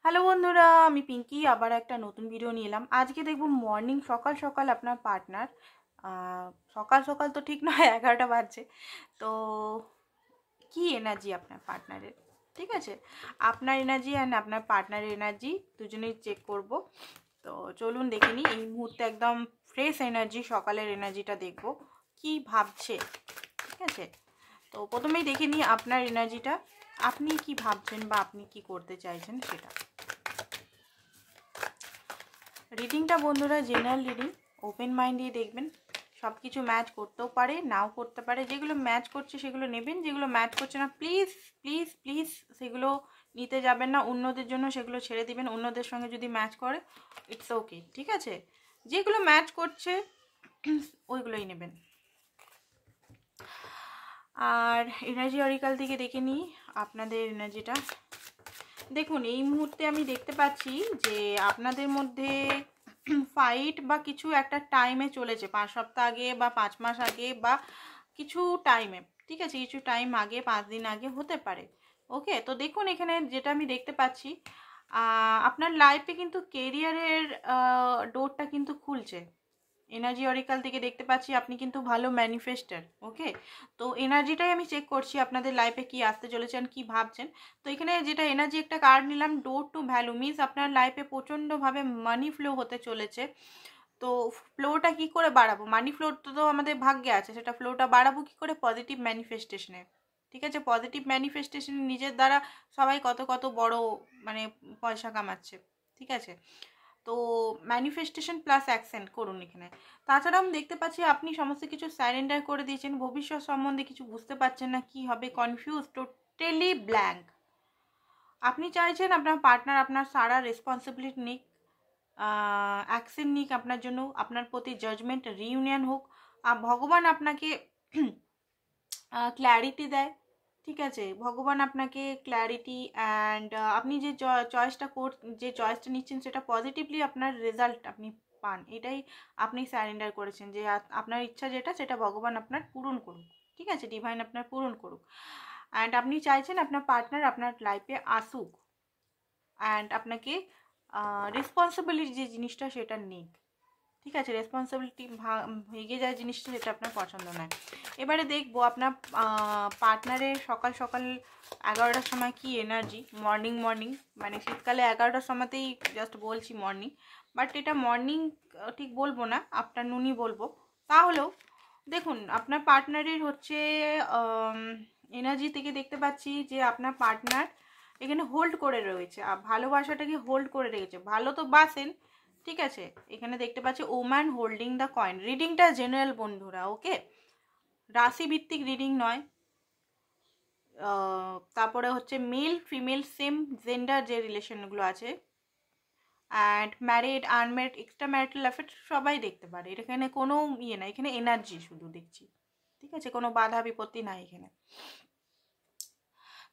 Hello বন্ধুরা, আমি পিঙ্কি আবার একটা নতুন ভিডিও নিয়ে এলাম। আজকে দেখব মর্নিং সকাল সকাল আপনার পার্টনার, সকাল সকাল তো ঠিক নয়, 11টা বাজছে। তো কি এনার্জি আপনার পার্টনারের, ঠিক আছে? আপনার এনার্জি অ্যান্ড আপনার পার্টনারের এনার্জি দুজনেই চেক করব। তো চলুন দেখে নিই। এই মুহূর্তে একদম ফ্রেশ এনার্জি, সকালের এনার্জিটা দেখব কি ভাবছে, ঠিক আছে? তো প্রথমেই দেখে নিই আপনার এনার্জিটা, আপনি কি ভাবছেন বা আপনি কি করতে চাইছেন সেটা। রিডিংটা বন্ধুরা জেনারেল রিডিং, ওপেন মাইন্ড দিয়ে দেখবেন। সব কিছু ম্যাচ করতেও পারে, নাও করতে পারে। যেগুলো ম্যাচ করছে সেগুলো নেবেন, যেগুলো ম্যাচ করছে না প্লিজ প্লিজ প্লিজ সেগুলো নিতে যাবেন না। অন্যদের জন্য সেগুলো ছেড়ে দিবেন। অন্যদের সঙ্গে যদি ম্যাচ করে ইটস ওকে, ঠিক আছে? যেগুলো ম্যাচ করছে ওইগুলোই নেবেন। আর এনার্জি অরিকাল থেকে দেখে নিই আপনাদের এনার্জিটা। দেখুন, এই মুহূর্তে আমি দেখতে পাচ্ছি যে আপনাদের মধ্যে ফাইট বা কিছু একটা টাইমে চলেছে, 5 সপ্তাহ আগে বা 5 মাস আগে বা কিছু টাইমে, ঠিক আছে? কিছু টাইম আগে, 5 দিন আগে হতে পারে। ওকে, তো দেখুন এখানে যেটা আমি দেখতে পাচ্ছি, আপনার লাইফে কিন্তু কেরিয়ারের ডোরটা কিন্তু খুলছে। এনার্জি অরিকাল থেকে দেখতে পাচ্ছি আপনি কিন্তু ভালো ম্যানিফেস্টার। ওকে, তো এনার্জিটাই আমি চেক করছি আপনাদের লাইফে কি আসতে চলেছেন, কি ভাবছেন। তো এখানে যেটা এনার্জি একটা কার্ড নিলাম, ডোর টু ভ্যালু, মিনস আপনার লাইফে প্রচণ্ডভাবে মানি ফ্লো হতে চলেছে। তো ফ্লোটা কি করে বাড়াবো? মানি ফ্লো তো আমাদের ভাগ্যে আছে, সেটা ফ্লোটা বাড়াবো কি করে? পজিটিভ ম্যানিফেস্টেশনে, ঠিক আছে? পজিটিভ ম্যানিফেস্টেশন নিজের দ্বারা সবাই কত কত বড় মানে পয়সা কামাচ্ছে, ঠিক আছে? তো ম্যানিফেস্টেশন প্লাস অ্যাকশন করুন এখানে। তাছাড়া আমি দেখতে পাচ্ছি আপনি সমস্ত কিছু স্যারেন্ডার করে দিয়েছেন, ভবিষ্যৎ সম্বন্ধে কিছু বুঝতে পারছেন না, কি হবে, কনফিউজ, টোটালি ব্ল্যাঙ্ক। আপনি চাইছেন আপনার পার্টনার আপনার সারা রেসপন্সিবিলিটি নিক, অ্যাকশন নিক আপনার জন্য, আপনার প্রতি জাজমেন্ট, রিইউনিয়ন হোক। ভগবান আপনাকে ক্ল্যারিটি দেয়, ঠিক আছে? ভগবান আপনাকে ক্ল্যারিটি অ্যান্ড আপনি যে চয়েসটা নিচ্ছেন সেটা পজিটিভলি আপনার রেজাল্ট আপনি পান, এটাই আপনি স্যারেন্ডার করেছেন যে আপনার ইচ্ছা যেটা সেটা ভগবান আপনার পূরণ করুক, ঠিক আছে? ডিভাইন আপনার পূরণ করুক। অ্যান্ড আপনি চাইছেন আপনার পার্টনার আপনার লাইফে আসুক অ্যান্ড আপনাকে রেসপন্সিবিলিটি যে জিনিসটা সেটা নিক, ঠিক আছে? রেসপন্সিবিলিটি ভেঙে যায় জিনিসটা, সেটা আপনার পছন্দ নয়। এবারে দেখবো আপনার পার্টনারের সকাল সকাল 11টার সময় কি এনার্জি। মর্নিং মানে শীতকালে 11টার সময়তেই জাস্ট বলছি মর্নিং, বাট এটা মর্নিং ঠিক বলবো না, আফটারনুনই বলবো। তাহলেও দেখুন আপনার পার্টনারের হচ্ছে এনার্জি থেকে দেখতে পাচ্ছি যে আপনার পার্টনার এখানে হোল্ড করে রয়েছে, ভালোবাসাটাকে হোল্ড করে রেখেছে। ভালো তো বাসেন, ঠিক আছে? এখানে দেখতে পাচ্ছি ওম্যান হোল্ডিং দ্য কয়েন। রিডিংটা জেনারেল বন্ধুরা, ওকে, রাশি ভিত্তিক রিডিং নয়। তারপরে হচ্ছে মেল ফিমেল সেম জেন্ডার যে রিলেশনগুলো আছে, and married unmarried extra marital affair সবাই দেখতে পারে। এখানে কোনো ইয়ে না, এখানে এনার্জি শুধু দেখছি, ঠিক আছে? কোনো বাধা বিপত্তি নাই এখানে।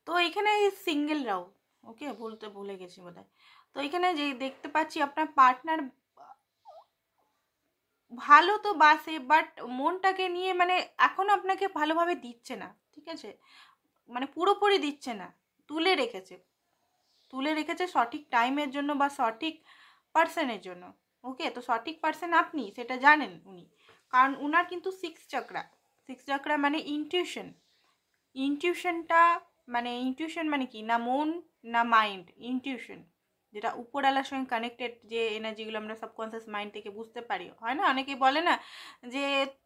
তো এখানে সিঙ্গেলরাও, ওকে, বলতে ভুলে গেছি বোধহয়। তো এখানে যে দেখতে পাচ্ছি আপনার পার্টনার ভালো তো বাসে, বাট মনটাকে নিয়ে মানে এখনও আপনাকে ভালোভাবে দিচ্ছে না, ঠিক আছে? মানে পুরোপুরি দিচ্ছে না, তুলে রেখেছে, তুলে রেখেছে সঠিক টাইমের জন্য বা সঠিক পার্সনের জন্য। ওকে, তো সঠিক পার্সন আপনি সেটা জানেন উনি, কারণ উনার কিন্তু 6 চক্রা মানে ইনটিউশনটা মানে ইনটিউশন মানে কি না মন না মাইন্ড, ইনটিউশন যেটা উপরওয়ালার সঙ্গে কানেক্টেড, যে এনার্জিগুলো আমরা সাবকনসিয়াস মাইন্ড থেকে বুঝতে পারি। হয় না, অনেকেই বলে না যে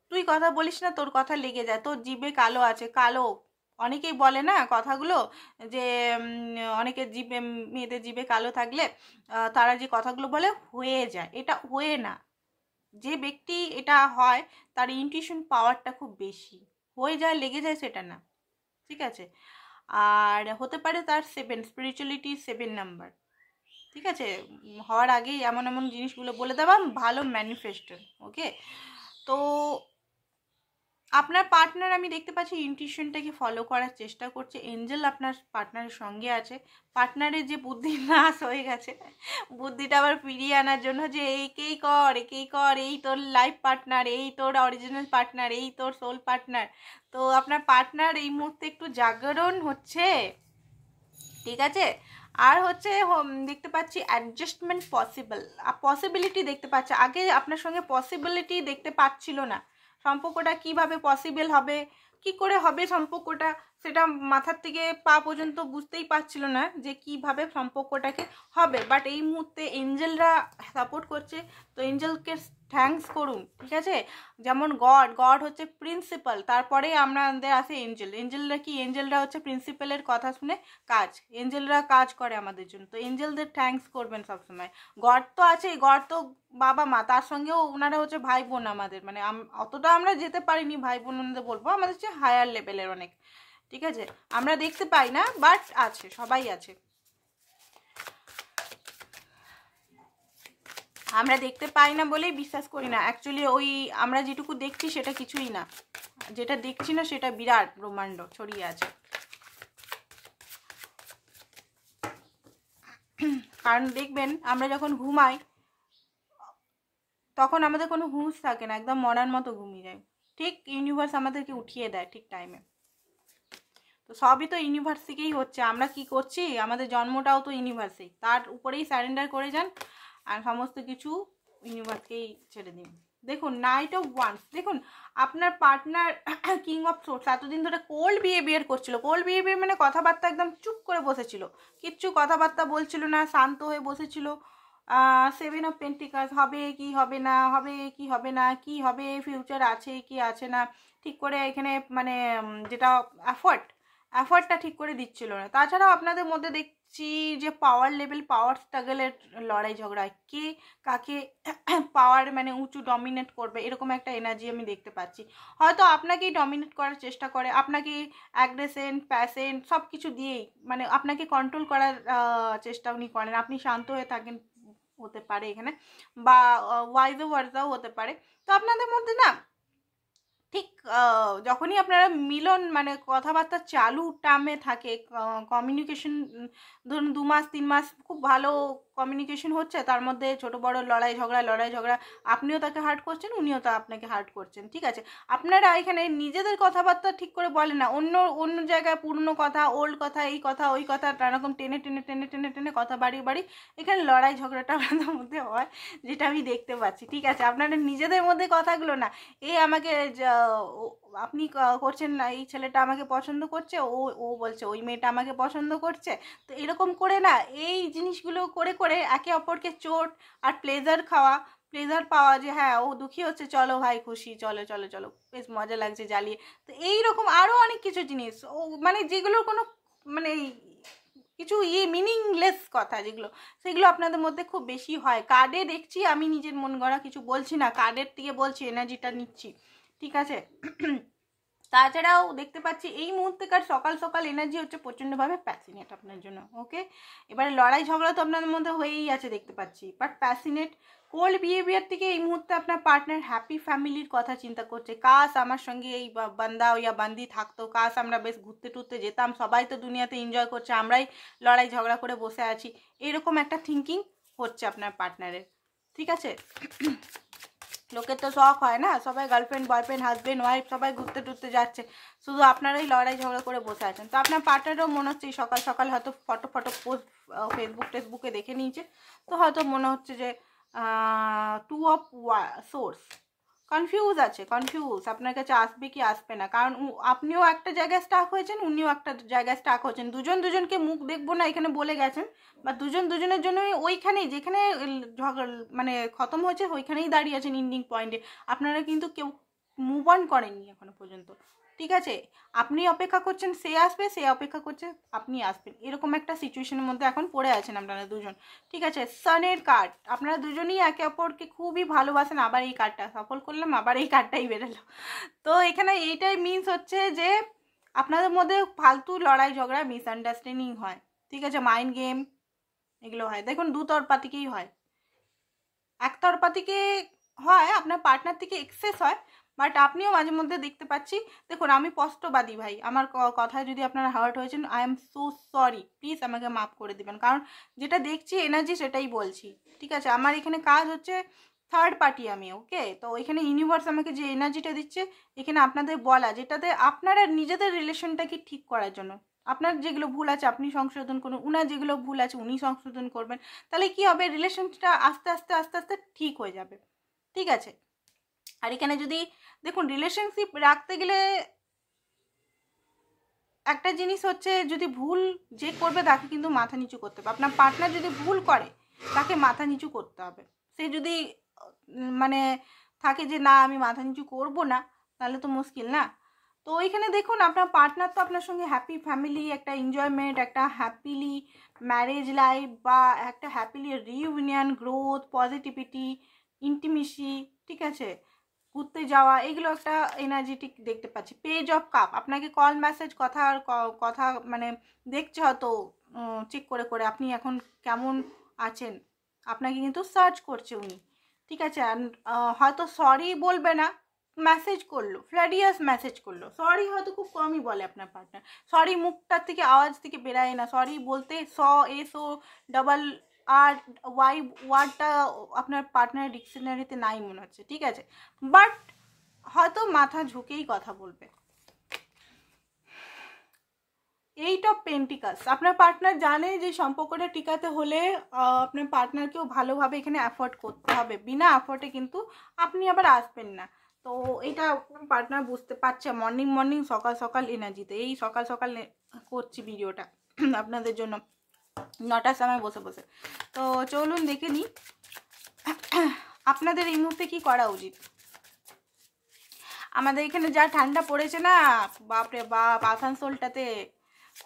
তুই কথা বলিস না, তোর কথা লেগে যায়, তোর জিভে কালো আছে, কালো। অনেকেই বলে না কথাগুলো, যে অনেকের জিভে, মেয়েদের জিভে কালো থাকলে তারা যে কথাগুলো বলে হয়ে যায়, এটা হয়ে না। যে ব্যক্তি এটা হয় তার ইনটিউশন পাওয়ারটা খুব বেশি, হয়ে যায় লেগে যায় সেটা না, ঠিক আছে? আর হতে পারে তার 7 স্পিরিচুয়ালিটি 7 নাম্বার, ঠিক আছে? হওয়ার আগেই এমন এমন জিনিসগুলো বলে দেওয়া, ভালো ম্যানিফেস্টার। ওকে, তো আপনার পার্টনার আমি দেখতে পাচ্ছি ইনটিউশনটাকে ফলো করার চেষ্টা করছে। এঞ্জেল আপনার পার্টনারের সঙ্গে আছে। পার্টনারের যে বুদ্ধির নাশ হয়ে গেছে, বুদ্ধিটা আবার ফিরিয়ে আনার জন্য, যে একেই কর, এই তোর লাইফ পার্টনার, এই তোর অরিজিনাল পার্টনার, এই তোর সোল পার্টনার। তো আপনার পার্টনার এই মুহূর্তে একটু জাগরণ হচ্ছে, ঠিক আছে? আর হচ্ছে দেখতে পাচ্ছি অ্যাডজাস্টমেন্ট পসিবিলিটি দেখতে পাচ্ছি। আগে আপনার সঙ্গে পসিবিলিটি দেখতে পাচ্ছিল না, সম্পর্কটা কিভাবে পসিবল হবে, কি করে হবে সম্পর্কটা, সেটা মাথার থেকে পা পর্যন্ত বুঝতেই পারছিল না যে কিভাবে সম্পর্কটাকে হবে। বাট এই মুহূর্তে এঞ্জেলরা সাপোর্ট করছে, তো এঞ্জেলকে থ্যাঙ্কস করুন, ঠিক আছে। যেমন গড হচ্ছে প্রিন্সিপাল, তারপরে আমাদের আসে এঞ্জেলরা কি, এঞ্জেলরা হচ্ছে প্রিন্সিপালের কথা শুনে এঞ্জেলরা কাজ করে আমাদের জন্য, তো এঞ্জেলদের থ্যাঙ্কস করবেন সবসময়। গড তো আছেই, গড তো বাবা মা, তার সঙ্গেও ওনারা হচ্ছে ভাই বোন আমাদের, মানে অতটা আমরা যেতে পারিনি ভাই বোনদের বলবো, আমাদের হচ্ছে হায়ার লেভেলের অনেক, ঠিক আছে। আমরা দেখতে পাই না, বাট আছে, সবাই আছে। আমরা দেখতে পাই না বলেই বিশ্বাস করি না, অ্যাকচুয়ালি ওই আমরা যেটুকু দেখছি সেটা কিছুই না, যেটা দেখছি না সেটা বিরাট ব্রহ্মাণ্ড ছড়িয়ে আছে। কারণ দেখবেন আমরা যখন ঘুমাই তখন আমাদের কোনো হুঁশ থাকে না, একদম মরার মতো ঘুমিয়ে যায়, ঠিক ইউনিভার্স আমাদেরকে উঠিয়ে দেয় ঠিক টাইমে। তো সবই তো ইউনিভার্স থেকেই হচ্ছে, আমরা কি করছি, আমাদের জন্মটাও তো ইউনিভার্সেই, তার উপরেই সারেন্ডার করে যান আর সমস্ত কিছু ইউনিভার্সকেই ছেড়ে দিন। দেখুন নাইট অফ ওয়ান্স, দেখুন আপনার পার্টনার কিং অফ সোর্স এতদিন ধরে কোল্ড বিহেভিয়ার করছিল। কোল্ড বিহেভিয়ার মানে কথাবার্তা একদম চুপ করে বসেছিল, কিচ্ছু কথাবার্তা বলছিল না, শান্ত হয়ে বসেছিল। 7 অফ পেন্টিকালস, হবে কি হবে না, হবে কি হবে না, কি হবে, ফিউচার আছে কি আছে না, ঠিক করে এখানে মানে যেটা অ্যাফোর্টটা ঠিক করে দিচ্ছিল না। তাছাড়াও আপনাদের মধ্যে দেখছি যে পাওয়ার লেভেল, পাওয়ার স্ট্রাগলের লড়াই ঝগড়া, কে কাকে পাওয়ার মানে উঁচু ডমিনেট করবে, এরকম একটা এনার্জি আমি দেখতে পাচ্ছি। হয়তো আপনাকেই ডমিনেট করার চেষ্টা করে, আপনাকে অ্যাগ্রেশন প্যাশন সব কিছু দিয়েই মানে আপনাকে কন্ট্রোল করার চেষ্টা উনি করেন। আপনি শান্ত হয়ে থাকেন, হতে পারে এখানে, বা ওয়াইজ ওয়ার্ডাও হতে পারে। তো আপনাদের মধ্যে না ঠিক যখনই আপনারা মিলন মানে কথাবার্তা চালু টার্মে থাকে, কমিউনিকেশন ধরুন 2 মাস 3 মাস খুব ভালো কমিউনিকেশন হচ্ছে, তার মধ্যে ছোট বড় লড়াই ঝগড়া, আপনিও তাকে হার্ট করছেন, উনিও তা আপনাকে হার্ট করছেন, ঠিক আছে। আপনারা এখানে নিজেদের কথাবার্তা ঠিক করে বলেন না, অন্য জায়গায় পুরনো কথা, ওল্ড কথা, এই কথা ওই কথা, নানারকম টেনে টেনে টেনে টেনে টেনে কথা বাড়ি এখানে লড়াই ঝগড়াটা আপনাদের মধ্যে হয়, যেটা আমি দেখতে পাচ্ছি, ঠিক আছে। আপনারা নিজেদের মধ্যে কথাগুলো না, আমাকে আপনি করছেন না, এই ছেলেটা আমাকে পছন্দ করছে, ও বলছে ওই মেয়েটা আমাকে পছন্দ করছে, তো এরকম করে না এই জিনিসগুলো করে করে একে অপরকে চোট আর প্লেজার পাওয়া, যে হ্যাঁ ও দুঃখী হচ্ছে, চলো ভাই খুশি, চলো চলো চলো, বেশ মজা লাগছে জ্বালিয়ে। তো এইরকম আরও অনেক কিছু জিনিস মানে যেগুলোর কোনো মানে কিছু মিনিংলেস কথা যেগুলো, সেগুলো আপনাদের মধ্যে খুব বেশি হয়। কার্ডে দেখছি, আমি নিজের মন গড়া কিছু বলছি না, কার্ডের থেকে বলছি, এনার্জিটা নিচ্ছি, ঠিক আছে। তাছাড়াও দেখতে পাচ্ছি এই মুহূর্তেকার সকাল সকাল এনার্জি হচ্ছে প্রচণ্ডভাবে প্যাসিনেট আপনার জন্য, ওকে। এবারে লড়াই ঝগড়া তো আপনাদের মধ্যে হয়েই আছে দেখতে পাচ্ছি, বাট প্যাসিনেট কোল্ড বিহেভিয়ার থেকে এই মুহূর্তে আপনার পার্টনার হ্যাপি ফ্যামিলির কথা চিন্তা করছে। কাশ আমার সঙ্গে এই বান্দা ইয়া বান্দি থাকতো, কাশ আমরা বেশ ঘুরতে টুরতে যেতাম, সবাই তো দুনিয়াতে এনজয় করছে, আমরাই লড়াই ঝগড়া করে বসে আছি, এরকম একটা থিঙ্কিং হচ্ছে আপনার পার্টনারের, ঠিক আছে। লোকের তো শখ হয় না, সবাই গার্লফ্রেন্ড বয়ফ্রেন্ড হাজব্যান্ড ওয়াইফ সবাই ঘুরতে টুরতে যাচ্ছে, শুধু আপনারাই লড়াই ঝগড়া করে বসে আছেন। তো আপনার পার্টনারও মনে হচ্ছে সকাল সকাল হয়তো ফটো পোস্ট ফেসবুকে দেখে নিয়েছে, তো হয়তো মনে হচ্ছে যে 2 অফ সোর্স কনফিউজ আপনার কাছে আসবে কি আসবে না, কারণ আপনিও একটা জায়গায় স্টাক হয়েছেন, উনিও একটা জায়গায় স্টাক হয়েছেন, দুজনকে মুখ দেখবো না এখানে বলে গেছেন, বা দুজনের জন্য ওইখানেই যেখানে মানে খতম হয়েছে ওইখানেই দাঁড়িয়ে আছেন এন্ডিং পয়েন্টে, আপনারা কিন্তু কেউ মুভ অন করেননি এখনো পর্যন্ত, ঠিক আছে। আপনি অপেক্ষা করছেন সে আসবে, সে অপেক্ষা করছে আপনি আসবেন, এরকম একটা সিচুয়েশনের মধ্যে এখন পড়ে আছেন আপনারা দুজন, ঠিক আছে। সানের কার্ড, আপনারা দুজনেই একে অপরকে খুবই ভালোবাসেন, আবার এই কার্ডটা সফল করলাম, আবার এই কার্ডটাই বেরোলো। তো এখানে এইটাই মিনস হচ্ছে যে আপনাদের মধ্যে ফালতু লড়াই ঝগড়া মিসআন্ডারস্ট্যান্ডিং হয়, ঠিক আছে, মাইন্ড গেম এগুলো হয়। দেখুন দুতরফা থেকেই হয়, একতরফা থেকে হয়, আপনার পার্টনার থেকে এক্সেস হয়, বাট আপনিও মাঝে মধ্যে দেখতে পাচ্ছি। দেখুন আমি স্পষ্টবাদী ভাই, আমার কথায় যদি আপনারা হার্ট হয়েছেন, I am so sorry, please আমাকে মাফ করে দিবেন, কারণ যেটা দেখছি এনার্জি সেটাই বলছি, ঠিক আছে। আমার এখানে কাজ হচ্ছে থার্ড পার্টি আমি, ওকে। তো এখানে ইউনিভার্স আমাকে যে এনার্জিটা দিচ্ছে এখানে আপনাদের বলা, যেটাতে আপনারা নিজেদের রিলেশনটাকে ঠিক করার জন্য, আপনার যেগুলো ভুল আছে আপনি সংশোধন করুন, উনার যেগুলো ভুল আছে উনি সংশোধন করবেন। তাহলে কি হবে, রিলেশনটা আস্তে আস্তে আস্তে আস্তে ঠিক হয়ে যাবে। ঠিক আছে। আর এখানে যদি দেখুন, রিলেশনশিপ রাখতে গেলে একটা জিনিস হচ্ছে, যদি ভুল যে করবে তাকে কিন্তু মাথা নিচু করতে হবে। আপনার পার্টনার যদি ভুল করে তাকে মাথা নিচু করতে হবে। সে যদি মানে থাকে যে না আমি মাথা নিচু করবো না, তাহলে তো মুশকিল না। তো এখানে দেখুন, আপনার পার্টনার তো আপনার সঙ্গে হ্যাপি ফ্যামিলি, একটা এনজয়মেন্ট, একটা হ্যাপিলি ম্যারেজ লাইফ, বা একটা happily reunion, growth, positivity, intimacy, ঠিক আছে, ঘুরতে যাওয়া, এগুলো একটা এনার্জেটিক দেখতে পাচ্ছি। পেজ অফ কাপ, আপনাকে কল মেসেজ কথা মানে দেখছে হয়তো চেক করে করে আপনি এখন কেমন আছেন, আপনাকে কিন্তু সার্চ করছে উনি। ঠিক আছে। হয়তো সরি বলবে না, মেসেজ করলো, ফ্ল্যাডিয়াস মেসেজ করলো। সরি হয়তো খুব কমই বলে আপনার পার্টনার। সরি মুখটার থেকে আওয়াজ থেকে বেরায় না। সরি বলতে SO ডাবল আর ওয়াই ওয়ার্ডটা আপনার পার্টনার ডিকশনারিতে নাই মনে হচ্ছে। ঠিক আছে, বাট হয়তো মাথা ঝুঁকেই কথা বলবে। 8 অফ পেন্টিকালস, আপনার পার্টনার জানে যে সম্পর্কটা টিকাতে হলে আপনার পার্টনারকেও ভালোভাবে এখানে অ্যাফোর্ড করতে হবে। বিনা অ্যাফোর্ডে কিন্তু আপনি আবার আসবেন না। তো এটা আপনার পার্টনার বুঝতে পারছে মর্নিং সকাল সকাল এনার্জিতে। এই সকাল সকাল করছি ভিডিওটা আপনাদের জন্য 9টার সময় বসে বসে। তো চলুন দেখে নিই আপনাদের এই মুহূর্তে কী করা উচিত। আমাদের এখানে যা ঠান্ডা পড়েছে না, বাপরে বাপ, আসানসোলটাতে,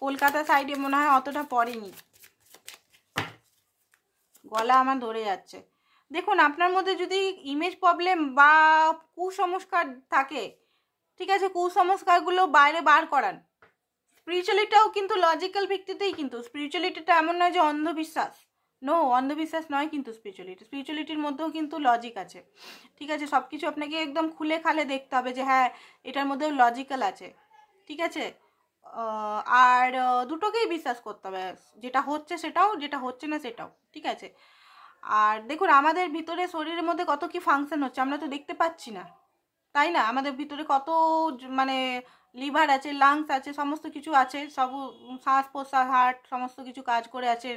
কলকাতা সাইডে মনে হয় অতটা পড়েনি। গলা আমার ধরে যাচ্ছে। দেখুন, আপনার মধ্যে যদি ইমেজ প্রবলেম বা কুসংস্কার থাকে, ঠিক আছে, কুসংস্কারগুলো বাইরে বার করান। স্পিরিচুয়ালিটাও কিন্তু লজিক্যাল ভিত্তিতেই, কিন্তু স্পিরিচুয়ালিটিটা এমন নয় যে অন্ধবিশ্বাস। নো, অন্ধবিশ্বাস নয় কিন্তু স্পিরিচুয়ালিটির মধ্যেও কিন্তু লজিক আছে। ঠিক আছে, সব কিছু আপনাকে একদম খুলে খালে দেখতে হবে যে হ্যাঁ এটার মধ্যেও লজিক্যাল আছে। ঠিক আছে। আর দুটোকেই বিশ্বাস করতে হবে, যেটা হচ্ছে সেটাও, যেটা হচ্ছে না সেটাও। ঠিক আছে। আর দেখুন, আমাদের ভিতরে শরীরের মধ্যে কত কি ফাংশন হচ্ছে আমরা তো দেখতে পাচ্ছি না, তাই না? আমাদের ভিতরে কত মানে লিভার আছে, লাংস আছে, সমস্ত কিছু আছে, সব শ্বাস প্রশ্বাস, হার্ট, সমস্ত কিছু কাজ করে আছে,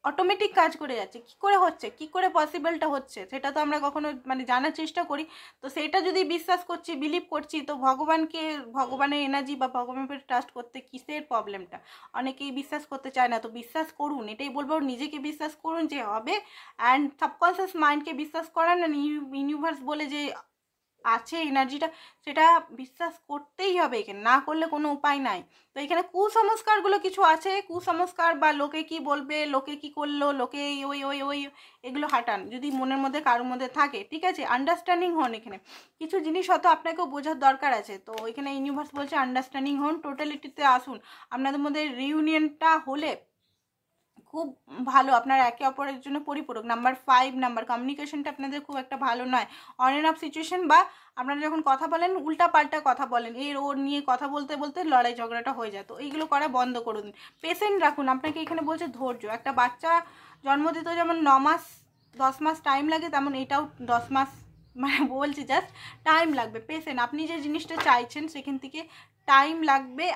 অটোমেটিক কাজ করে যাচ্ছে। কি করে হচ্ছে, কি করে পসিবলটা হচ্ছে, সেটা তো আমরা কখনো মানে জানার চেষ্টা করি। তো সেটা যদি বিশ্বাস করছি, বিলিভ করছি, তো ভগবানের এনার্জি বা ভগবানের ট্রাস্ট করতে কিসের প্রবলেমটা? অনেকেই বিশ্বাস করতে চায় না, তো বিশ্বাস করুন। এটাই বলবো, নিজেকে বিশ্বাস করুন যে হবে। অ্যান্ড সাবকনসিয়াস মাইন্ডকে বিশ্বাস করান, ইউনিভার্স বলে যে আছে এনার্জিটা, সেটা বিশ্বাস করতেই হবে। এখানে না করলে কোনো উপায় নাই। তো এখানে কুসংস্কারগুলো কিছু আছে, কুসংস্কার বা লোকে কি বলবে, লোকে কি করলো, লোকে ওই ওই ওই এগুলো হাঁটান যদি মনের মধ্যে কারোর মধ্যে থাকে। ঠিক আছে, আন্ডারস্ট্যান্ডিং হন। এখানে কিছু জিনিস হয়তো আপনাকেও বোঝার দরকার আছে। তো এখানে ইউনিভার্স বলছে আন্ডারস্ট্যান্ডিং হন, টোটালিটিতে আসুন। আপনাদের মধ্যে রিউনিয়নটা হলে খুব ভালো, আপনার একে অপরের জন্য পরিপূরক। নাম্বার 5 নাম্বার, কমিউনিকেশনটা আপনাদের খুব একটা ভালো নয়। অন অ্যান্ড অফ সিচুয়েশন, বা আপনারা যখন কথা বলেন উল্টা পাল্টা কথা বলেন, ওর নিয়ে কথা বলতে বলতে লড়াই ঝগড়াটা হয়ে যায়। তো এইগুলো করা বন্ধ করুন। পেশেন্ট রাখুন। আপনাকে এখানে বলছে ধৈর্য। একটা বাচ্চা জন্ম দিতে যেমন 9 মাস 10 মাস টাইম লাগে, তেমন এটাও 10 মাস মানে বলছি জাস্ট টাইম লাগবে। পেশেন্ট, আপনি যে জিনিসটা চাইছেন সেখান থেকে টাইম লাগবে।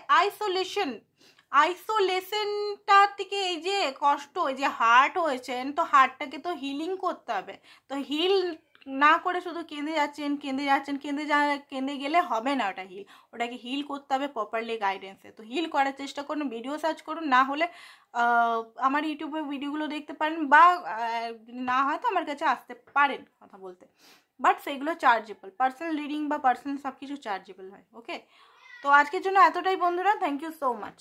আইসোলেশনটা থেকে এই যে কষ্ট, এই যে হার্ট হয়েছেন, তো হার্টটাকে তো হিলিং করতে হবে। তো হিল না করে শুধু কেঁদে গেলে হবে না। ওটাকে হিল করতে হবে প্রপারলি গাইডেন্সে। তো হিল করার চেষ্টা করুন, ভিডিও সার্চ করুন, না হলে আমার ইউটিউবে ভিডিওগুলো দেখতে পারেন, বা না হয়তো আমার কাছে আসতে পারেন কথা বলতে। বাট সেগুলো চার্জেবল, পার্সোনাল রিডিং বা পার্সোনাল সব কিছু চার্জেবল হয়। ওকে, তো আজকের জন্য এতটাই বন্ধুরা। Thank you so much.